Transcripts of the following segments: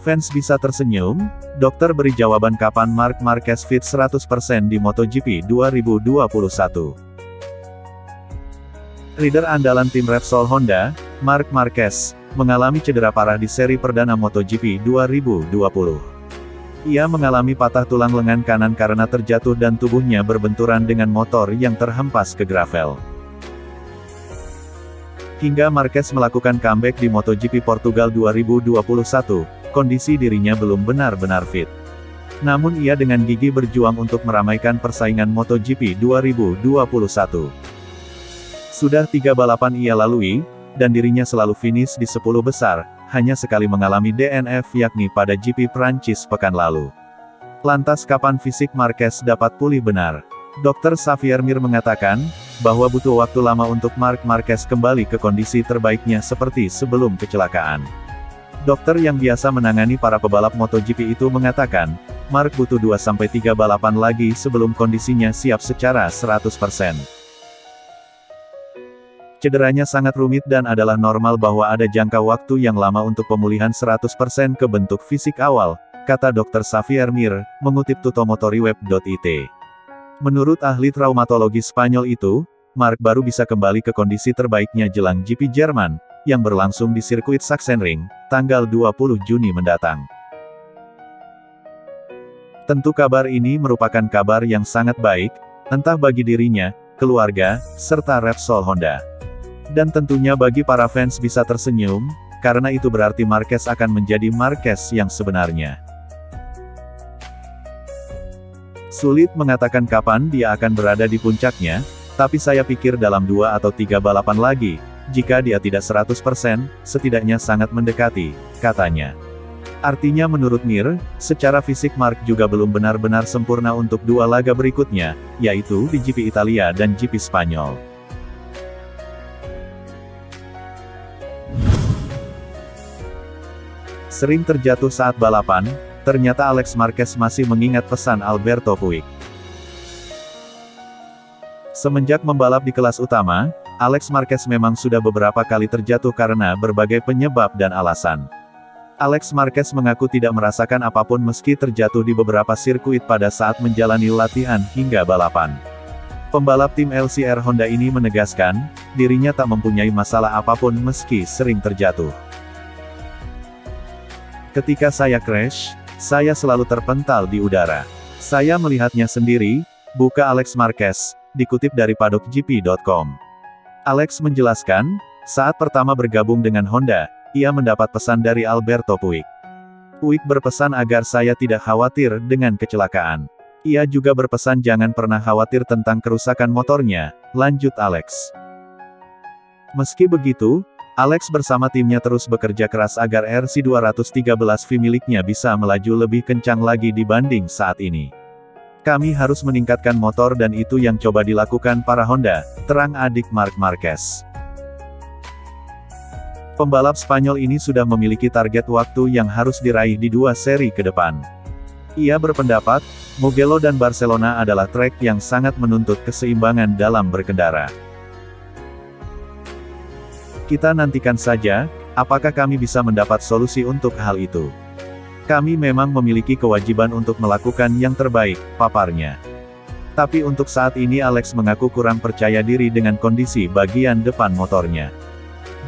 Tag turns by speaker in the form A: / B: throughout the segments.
A: Fans bisa tersenyum, dokter beri jawaban kapan Marc Marquez fit 100% di MotoGP 2021. Rider andalan tim Repsol Honda, Marc Marquez, mengalami cedera parah di seri perdana MotoGP 2020. Ia mengalami patah tulang lengan kanan karena terjatuh dan tubuhnya berbenturan dengan motor yang terhempas ke gravel. Hingga Marquez melakukan comeback di MotoGP Portugal 2021, kondisi dirinya belum benar-benar fit. Namun ia dengan gigih berjuang untuk meramaikan persaingan MotoGP 2021. Sudah 3 balapan ia lalui, dan dirinya selalu finish di 10 besar, hanya sekali mengalami DNF yakni pada GP Prancis pekan lalu. Lantas kapan fisik Marquez dapat pulih benar? Dr. Xavier Mir mengatakan, bahwa butuh waktu lama untuk Marc Marquez kembali ke kondisi terbaiknya seperti sebelum kecelakaan. Dokter yang biasa menangani para pebalap MotoGP itu mengatakan, Marc butuh 2-3 balapan lagi sebelum kondisinya siap secara 100%. Cederanya sangat rumit dan adalah normal bahwa ada jangka waktu yang lama untuk pemulihan 100% ke bentuk fisik awal, kata Dr. Xavier Mir, mengutip tutomotoriweb.it. Menurut ahli traumatologi Spanyol itu, Marc baru bisa kembali ke kondisi terbaiknya jelang GP Jerman, yang berlangsung di sirkuit Sachsenring, tanggal 20 Juni mendatang. Tentu kabar ini merupakan kabar yang sangat baik, entah bagi dirinya, keluarga, serta Repsol Honda. Dan tentunya bagi para fans bisa tersenyum, karena itu berarti Marquez akan menjadi Marquez yang sebenarnya. Sulit mengatakan kapan dia akan berada di puncaknya, tapi saya pikir dalam 2 atau 3 balapan lagi, jika dia tidak 100%, setidaknya sangat mendekati, katanya. Artinya menurut Mir, secara fisik Marc juga belum benar-benar sempurna untuk 2 laga berikutnya, yaitu di GP Italia dan GP Spanyol. Sering terjatuh saat balapan, ternyata Alex Marquez masih mengingat pesan Alberto Puig. Semenjak membalap di kelas utama, Alex Marquez memang sudah beberapa kali terjatuh karena berbagai penyebab dan alasan. Alex Marquez mengaku tidak merasakan apapun meski terjatuh di beberapa sirkuit pada saat menjalani latihan hingga balapan. Pembalap tim LCR Honda ini menegaskan, dirinya tak mempunyai masalah apapun meski sering terjatuh. Ketika saya crash, saya selalu terpental di udara. Saya melihatnya sendiri, buka Alex Marquez, dikutip dari paddockgp.com. Alex menjelaskan, saat pertama bergabung dengan Honda, ia mendapat pesan dari Alberto Puig. Puig berpesan agar saya tidak khawatir dengan kecelakaan. Ia juga berpesan jangan pernah khawatir tentang kerusakan motornya, lanjut Alex. Meski begitu, Alex bersama timnya terus bekerja keras agar RC213V miliknya bisa melaju lebih kencang lagi dibanding saat ini. Kami harus meningkatkan motor dan itu yang coba dilakukan para Honda, terang adik Marc Marquez. Pembalap Spanyol ini sudah memiliki target waktu yang harus diraih di 2 seri ke depan. Ia berpendapat, Mugello dan Barcelona adalah trek yang sangat menuntut keseimbangan dalam berkendara. Kita nantikan saja, apakah kami bisa mendapat solusi untuk hal itu. Kami memang memiliki kewajiban untuk melakukan yang terbaik, paparnya. Tapi untuk saat ini Alex mengaku kurang percaya diri dengan kondisi bagian depan motornya.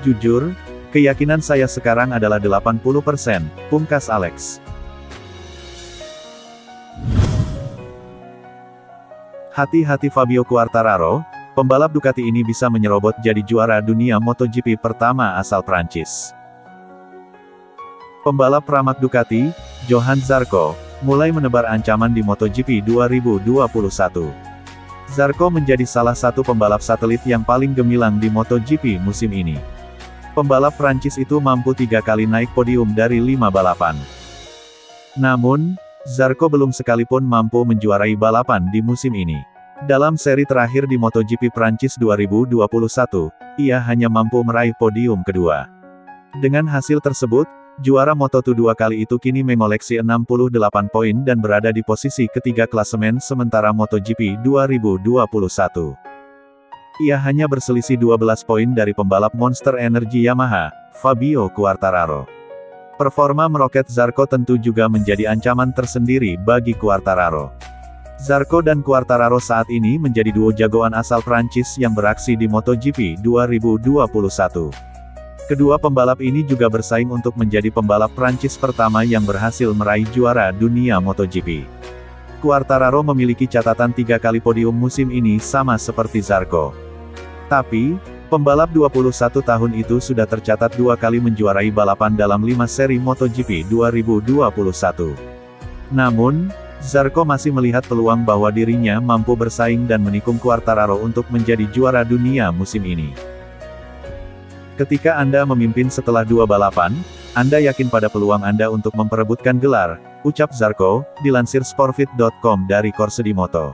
A: Jujur, keyakinan saya sekarang adalah 80%, pungkas Alex. Hati-hati Fabio Quartararo, pembalap Ducati ini bisa menyerobot jadi juara dunia MotoGP pertama asal Prancis. Pembalap Pramac Ducati, Johann Zarco, mulai menebar ancaman di MotoGP 2021. Zarco menjadi salah satu pembalap satelit yang paling gemilang di MotoGP musim ini. Pembalap Prancis itu mampu 3 kali naik podium dari 5 balapan. Namun, Zarco belum sekalipun mampu menjuarai balapan di musim ini. Dalam seri terakhir di MotoGP Prancis 2021, ia hanya mampu meraih podium kedua. Dengan hasil tersebut, juara Moto2 kali itu kini mengoleksi 68 poin dan berada di posisi ketiga klasemen sementara MotoGP 2021. Ia hanya berselisih 12 poin dari pembalap Monster Energy Yamaha, Fabio Quartararo. Performa meroket Zarco tentu juga menjadi ancaman tersendiri bagi Quartararo. Zarco dan Quartararo saat ini menjadi duo jagoan asal Prancis yang beraksi di MotoGP 2021. Kedua pembalap ini juga bersaing untuk menjadi pembalap Prancis pertama yang berhasil meraih juara dunia MotoGP. Quartararo memiliki catatan 3 kali podium musim ini sama seperti Zarco. Tapi, pembalap 21 tahun itu sudah tercatat 2 kali menjuarai balapan dalam 5 seri MotoGP 2021. Namun, Zarco masih melihat peluang bahwa dirinya mampu bersaing dan menikung Quartararo untuk menjadi juara dunia musim ini. Ketika Anda memimpin setelah 2 balapan, Anda yakin pada peluang Anda untuk memperebutkan gelar, ucap Zarco, dilansir Sportfit.com dari Corse-di-Moto.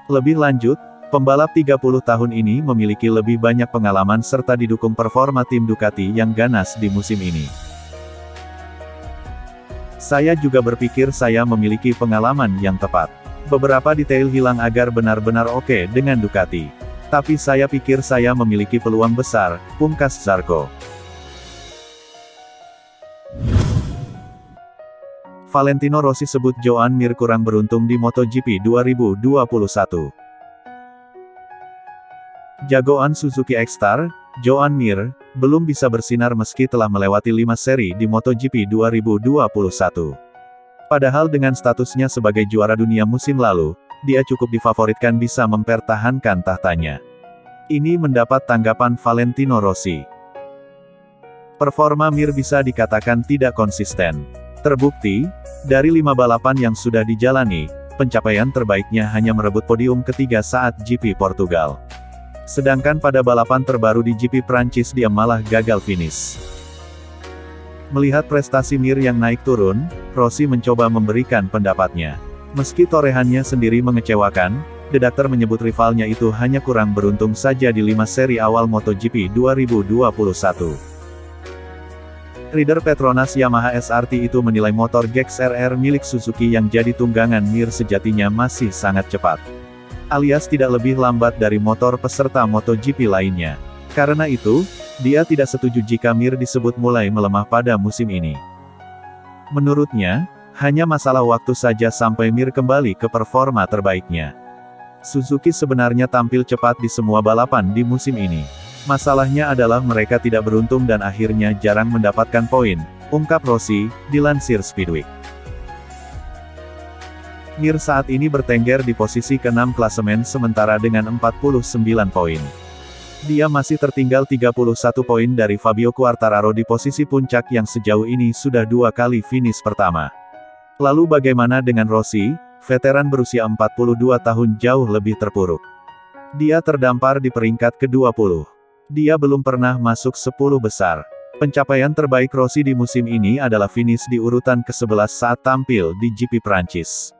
A: Lebih lanjut, pembalap 30 tahun ini memiliki lebih banyak pengalaman serta didukung performa tim Ducati yang ganas di musim ini. Saya juga berpikir saya memiliki pengalaman yang tepat. Beberapa detail hilang agar benar-benar oke dengan Ducati. Tapi saya pikir saya memiliki peluang besar, pungkas Zarco. Valentino Rossi sebut Joan Mir kurang beruntung di MotoGP 2021. Jagoan Suzuki X-Star, Joan Mir, belum bisa bersinar meski telah melewati 5 seri di MotoGP 2021. Padahal dengan statusnya sebagai juara dunia musim lalu, dia cukup difavoritkan bisa mempertahankan tahtanya. Ini mendapat tanggapan Valentino Rossi. Performa Mir bisa dikatakan tidak konsisten. Terbukti, dari 5 balapan yang sudah dijalani, pencapaian terbaiknya hanya merebut podium ketiga saat GP Portugal. Sedangkan pada balapan terbaru di GP Prancis dia malah gagal finish. Melihat prestasi Mir yang naik turun, Rossi mencoba memberikan pendapatnya. Meski torehannya sendiri mengecewakan, The Doctor menyebut rivalnya itu hanya kurang beruntung saja di 5 seri awal MotoGP 2021. Rider Petronas Yamaha SRT itu menilai motor GX-RR milik Suzuki yang jadi tunggangan Mir sejatinya masih sangat cepat. Alias tidak lebih lambat dari motor peserta MotoGP lainnya. Karena itu, dia tidak setuju jika Mir disebut mulai melemah pada musim ini. Menurutnya, hanya masalah waktu saja sampai Mir kembali ke performa terbaiknya. Suzuki sebenarnya tampil cepat di semua balapan di musim ini. Masalahnya adalah mereka tidak beruntung dan akhirnya jarang mendapatkan poin, ungkap Rossi, dilansir Speedweek. Mir saat ini bertengger di posisi ke-6 klasemen sementara dengan 49 poin. Dia masih tertinggal 31 poin dari Fabio Quartararo di posisi puncak yang sejauh ini sudah 2 kali finish pertama. Lalu bagaimana dengan Rossi, veteran berusia 42 tahun jauh lebih terpuruk. Dia terdampar di peringkat ke-20. Dia belum pernah masuk 10 besar. Pencapaian terbaik Rossi di musim ini adalah finish di urutan ke-11 saat tampil di GP Prancis.